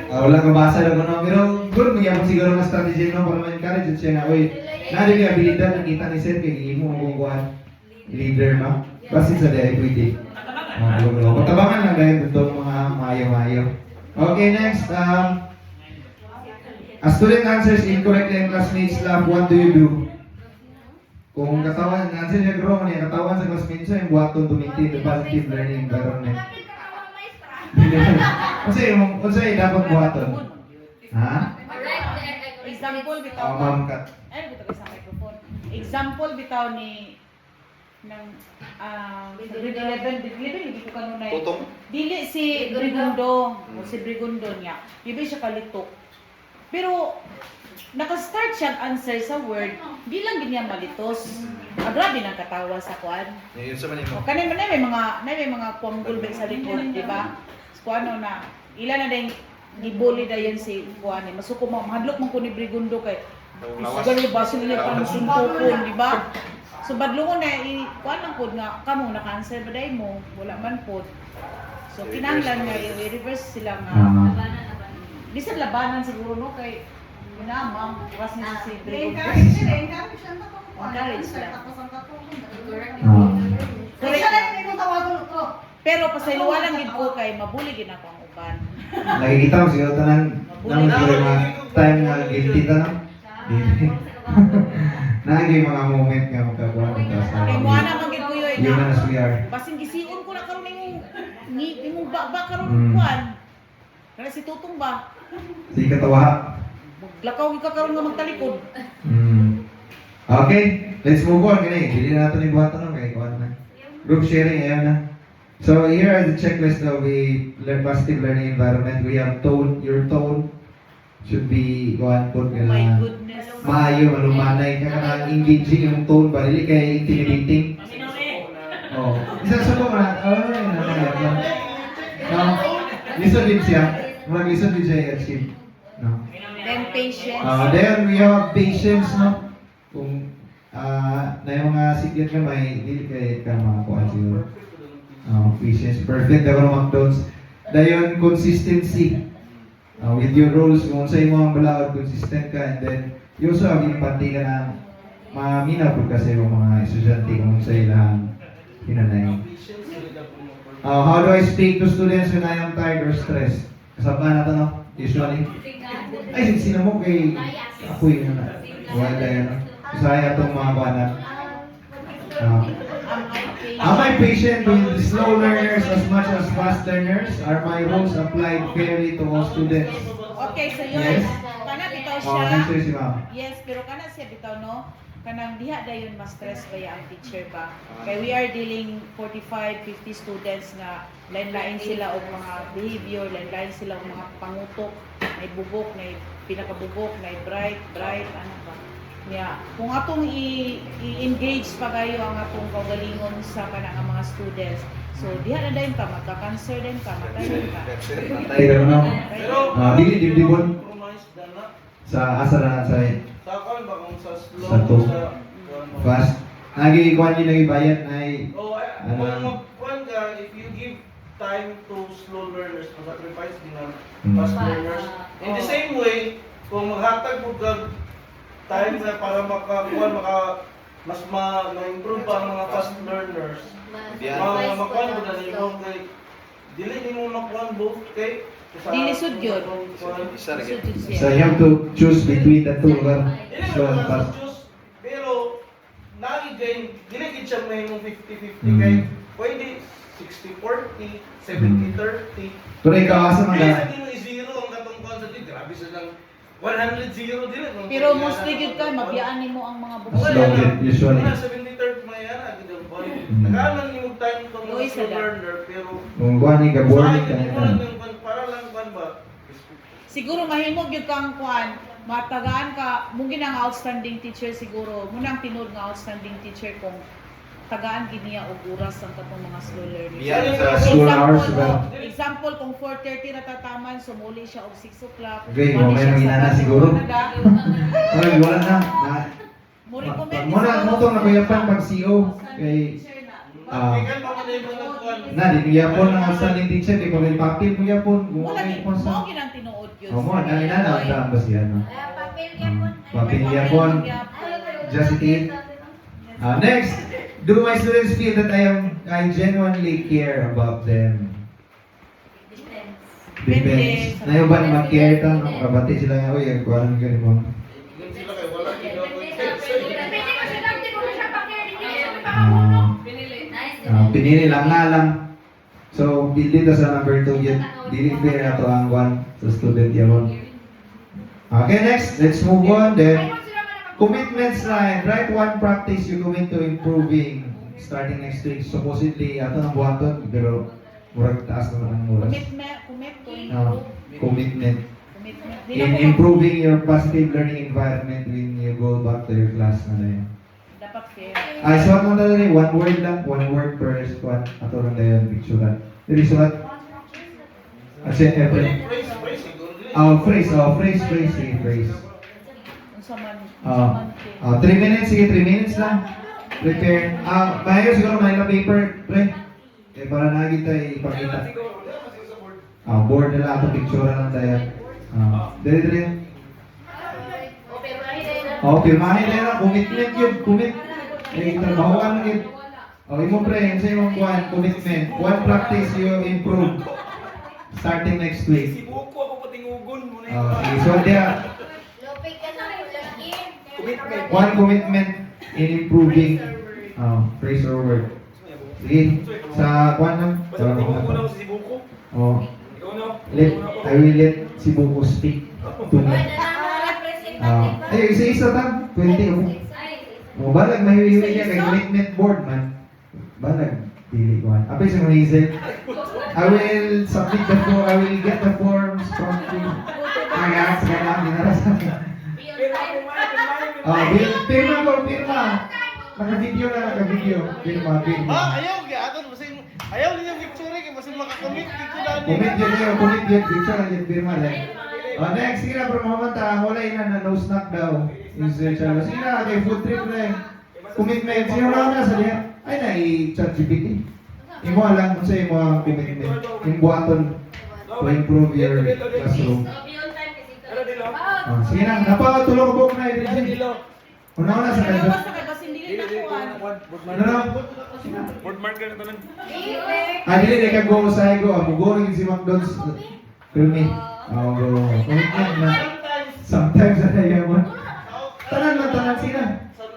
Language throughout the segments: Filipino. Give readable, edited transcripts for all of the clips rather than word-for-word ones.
Wala ka basa lang ano, pero good mo yapon siguro nga strategy no para ma-encourage siya na oy. Nari ka abilidad nakita ni Sir kay imo ang kuan leader ma. Basta sa day pwede. Patabangan lang dahil dito mga mayo-mayo. Okay, next. A student answers incorrectly and classmates laugh, what do you do? Kung katawan, answer niya gro niya, katawan sa classmates yung buhaton to maintain the positive learning environment. Kasi dapat buhaton. Ha? Example bitaw. Ma'am Kat. Ay, bitaw sa microphone. Example bitaw ni ng grade 11, hindi ko kanunay. Dili si Brigundo, o si Brigundo niya. Bibi siya kalitok. Pero naka-start siyang answer sa word, di lang ganyan malitos. Grabe nang katawa sa kuan. Yun sa manimo. Kanin man may mga kuanggol ba sa likod, di ba? Kuano na ila na din gibuli dayon si kuan ni. Masuko mo mahadlok man ko ni Brigundo kay gali basin nila pang sumpokon, di ba? So badlungon na kuan lang pod nga kamo naka-answer ba day mo, wala man pod. So kinahanglan nga i-reverse sila nga. Di sa labanan siguro no kay minamang was ni si Brigundo. Encourage lang. Pero pasayloa lang gid ko kay mabuli gid ako ang uban. Nakikita mo siguro tanan nang mga time na guilty ta no. Nagay mga moment nga magkakuha nito sa. Kay mo ana man gid ko yoy Human as we are. basin gisiun ko na karon imong ba karon kuan. Kana si Tutong ba? Sige katawa. Maglakaw ka karon nga magtalikod. Okay, let's move on kini. Dili na natin ibuhatan no kay kuan na. Group sharing ayan na. So here are the checklist of a positive learning environment. We have tone. Your tone should be kuan pod Oh my nga goodness. maayo malumanay ka kana engaging yung tone ba dili kay intimidating. Oh, isa sa ko na. No. Listen din siya. Mag-listen din siya i-achieve. No. Then patience. Then we have patience, no? Kung na yung mga sigit na may dili kay ka makakuha siguro. Patience. Perfect. Daw ng McDonald's. Dayon consistency. With your roles, kung sa imo ang balaod, consistent ka, and then you also have empathy ka na maminaw po kasi yung mga estudyante kung sa ilang hinanay. How do I speak to students when I am tired or stressed? Kasama na ito, no? Usually. Ay, sino mo kay ako yun na. Wala yan, no? Usaya itong mga kanan. Am I patient with slow learners as much as fast learners? Are my rules applied fairly to all students? Okay, so yun. Yes. Kana bitaw Answer siya. si ma'am. Yes, pero kana siya bitaw no. Kanang diha dayon ma-stress ba ang teacher ba? Kay we are dealing 45, 50 students nga lain-lain sila og mga behavior, lain-lain sila og mga pangutok, may bubok, may pinakabubok, may bright, ano ba? Yeah. Kung atong i-engage pagayo ang atong kaugalingon sa kanang mga students. So diha na dayon ka magka-cancer din ka, matayon ka. Matay ka no? Dili dibdibon sa asa na sa Sakal ba kung sa slow Sa to. sa fast. Nagi kuan ni nang ibayad ay kung magkuhan ka, if you give time to slow learners, mag-sacrifice din ang fast learners. In the same way, kung maghatag mo ka time na para mas ma-improve pa ang mga fast learners, makuhan mo na nimo kay dili nimo makuhan both kay Dilisod yun. So you have to choose between the two. So fast. Pero nagiging dili siya may 50-50 kay pwede 60-40, 70-30. Pero ikaw asa man Kaya ka? sa dino zero ang katong concept, grabe sa lang 100-0 dili. Pero mostly gyud ka mabiyaan nimo ang mga bubok. Slow yun, usually. 70-30 mayana gid ang boy. Nagaaman nimo time to Luis mga sila. learner pero Kung kuan ni gabor Ay, ka hindi mo na. lang yung para lang kan ba? Siguro mahimog gyud kang kuan, matagaan ka, mungkin ang outstanding teacher siguro. Muna ang tinud nga outstanding teacher kung tagaan gid niya og oras ang katong mga slow learners. Yeah, sa school hours ba? Example, kung 4:30 natataman, sumuli siya og 6 o'clock. Okay, mali mamaya siya sa manginana bago. siguro. Nada. Ay, wala na. Muri comment. Muna mo tong nakuyapan pag CEO kay Gikan pa man yung mga kuan Na, di yapon ang outstanding teacher, di pa may papel mo yapon. Wala Gumamay ni po mo sa... ginang tinuod yun. O mo, dali na na, ang ba siya, no? Papel yapon. Papel yapon. Just it. Next, do my students feel that I genuinely care about them? Depends. Depende. Na yung ba ni mag-care ta, no? Kabati sila nga, uy, ang kuha namin ganun mo. Ingon sila kay wala ginawa ko. Depende ko siya lang, di ko siya papel. Hindi ko siya Pinili lang nga lang. So, dito sa number 2 yun, dili fair na to ang one sa student yun. Okay, next, let's move on then. Commitments line. Write one practice you commit to improving starting next week. Supposedly, ato ng buhaton, pero murag taas naman ang oras. Commitment. In improving your positive learning environment when you go back to your class na yun. Dapat fair. Ay, sulat mo na rin, one word lang, one word per squad. Ato lang na yun, picturean. Dili sulat. Kasi, Phrase siguro. phrase, sige, phrase. Unsa man. 3 minutes, sige, 3 minutes lang. Prepare. Mayo siguro may paper, pre. Para na kita ipakita. Board nila ato, picture lang tayo. Dire. Pirmahin nila, commitment yun, commit. Trabahoan yun. Imo pre, yun sa imong kuhan, commitment. One practice you improve. Starting next week. Buko ako patingugon mo na Sige, so dia, Lupig ka na, lagi. one commitment in improving phrase or word. Sige, sa kuhan lang. Patingugon ko na si Buko. Ikaw na. I will let si Buko speak to me. Isa-isa ta, 20 ako. Balag, mahihiwi niya kay commitment board man. Balag, pili ko. Apay sa mga Hazel. I will submit the form, I will get the forms from you. Kaya, sa kanya, minarasan. Pirma ko, pirma. Naka-video na, naka-video. Pirma. Ayaw kaya aton basin. Ayaw niya picture kay basin makakomit dito dani. Commit yun, picture na yun, pirma lang. Next, sige na, bro, mamanta. Wala na nose knock daw. Sige na, kay food trip na eh. Commitment, sino na sa niya? Ay na, i-chat GPT. Imo alam kung sa imo ang commitment. Yung buhaton to improve your classroom. Ano dilo? Sige na, napakatulong ko na i-review. Dilo. Una-una sa Pero kanya. basta kay basin dili na kuan. Ano na? Board marker na to lang. Dili na kag-go sa ego. Mugo rin si McDonald's. Filmi. Commitment na. Sometimes na tayo mo. Tanan sila.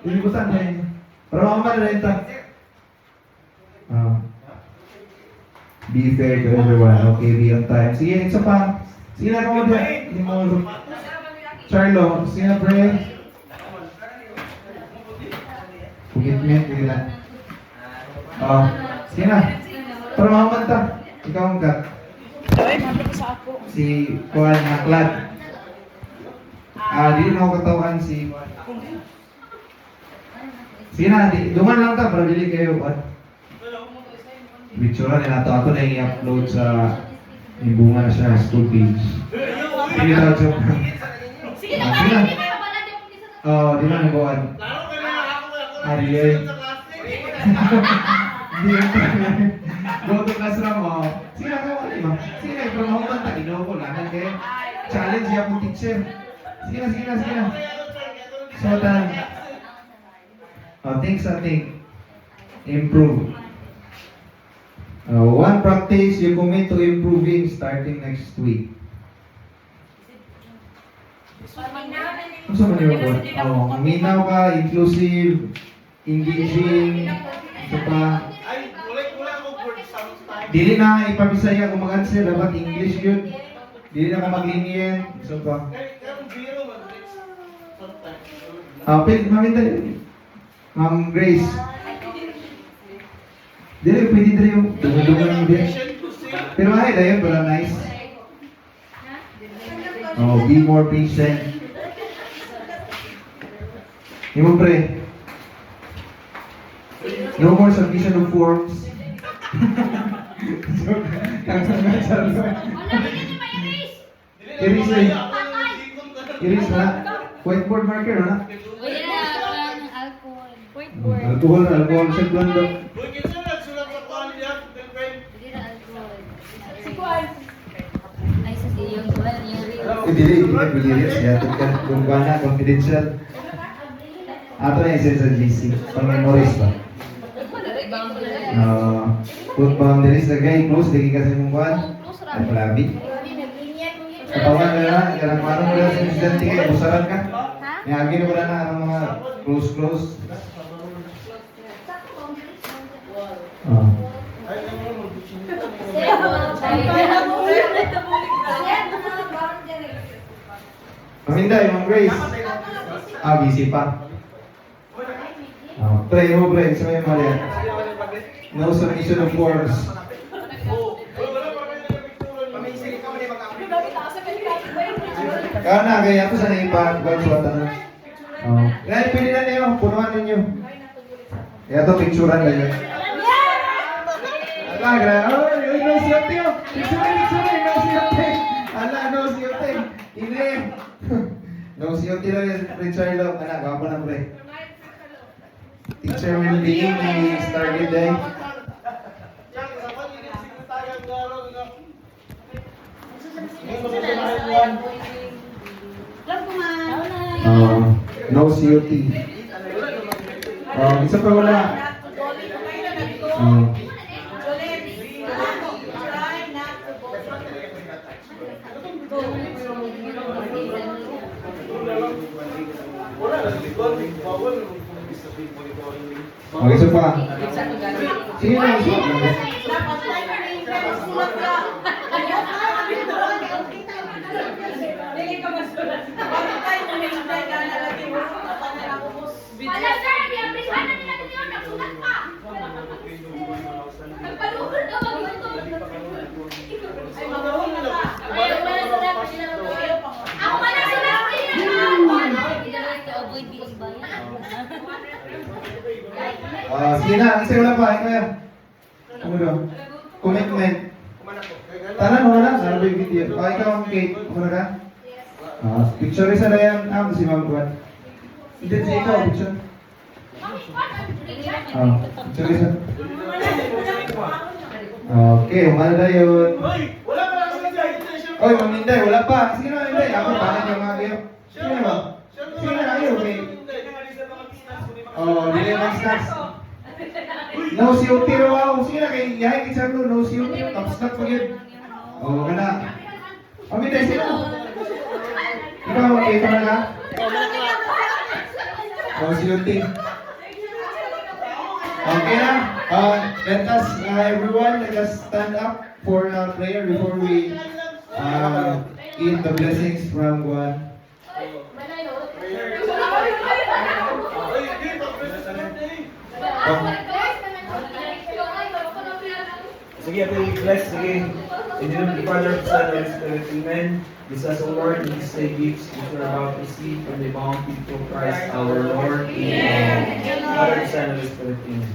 Ilibutan na yun. Para makaman renta. Be fair to everyone. Okay, be on time. Sige, isa pa. Sige na kamo din. Hindi mo. Charlo, sige na pre. Commitment, sige na. Sige na. Para makaman ta. Ikaw ang kat. Ay, mabot sa ako. Si Kuan Naklat. Di na ako katawan si Kuan. Sige na, duman lang ta para dili kayo Kuan. Picture na nato ako na i-upload sa ibunga na siya school page. Sige na, joke. Sige na, Sige na. Di na nagawan. Lalo ka na ako Ariel. sa klase. Di go to classroom mo. Sige na, kawali mo. Sige na, i-promote man ta. Ginoo ko lang. Kaya challenge niya po teacher. Sige na. So, things I think improve. One practice you commit to improving starting next week. Ano sa manila po? Minaw ka, inclusive, engaging, ito pa. Ay, wala ko for sometimes. Dili na ipabisaya kung mag-answer, dapat English yun. Dili na ka mag-linien, ito pa. Kaya biro man sometimes. Maminta yun. Grace. Dili, pwede na yung dungan mo din. Pero ay, dahil pala nice. Be more patient. Imo pre. No more submission of forms. Iris na. Whiteboard marker na. Alcohol sa blando. Uy, kinsa nagsulat sa kuan diyan? dili siya. Kung na, confidential. Ato na yung sa GC. Pang memories ba? Put boundaries na guy, close, lagi kasi mong kuhan. Ay, palabi. Katawan na lang, karang marang mo lang sa incidente kayo, busaran ka. May agin mo na ang mga close. Maminday, Ma'am Grace. Busy pa. Pray mo, pray. Sa may Maria. No submission of force. Kana, kaya ako sa naipag-balsuatan. Kaya pili na niyo, punuan ninyo. Kaya ito, picturean na yun. Ala, grabe. Uy, no siyote yun. Picture, no siyote. Ala, no siyote. Hindi. No siyote lang yung Richard Love. Anak, gwapo na pre. Teacher will be in the started day. No COT. Isa pa wala. Isa pa. Sige na, isa pa. Wala, sir. I-appreciate na nila yun. Nagsulat pa. Nagpaluhod ka ba yun? Ako ba na sila? Sige na, isa wala pa. Ikaw yan. Commitment. Tanan mo na, sa yung video. Ikaw ang Kate. Kumuna ka? Picture isa na yan. Si Ma'am Juan. Hindi, si ikaw, picture. Picture isa. Okay, umano na yun. Wala pa lang sila dyan. Oy, Ma'am Inday, wala pa. Sige na, Inday. Ako, paano niyo mga kayo? Sige na ba? Sige na kayo, okay. Dili mga snacks. No COT raw ako. Sige na, kay Yahay, kay Sarlo, no COT. Tapos na po yun. Kana. Ma'am Inday, sige na. Ikaw, okay, ito na ka? No COT. Okay na. Let us, everyone, let us stand up for prayer before we eat the blessings from God. Sige, ako i-bless. Sige. In the name of the Father, Son, and Spirit. Amen. This is the Lord, and these are gifts which we are about to receive from the bounty of Christ our Lord. Amen. Father, Son, and Spirit. Amen.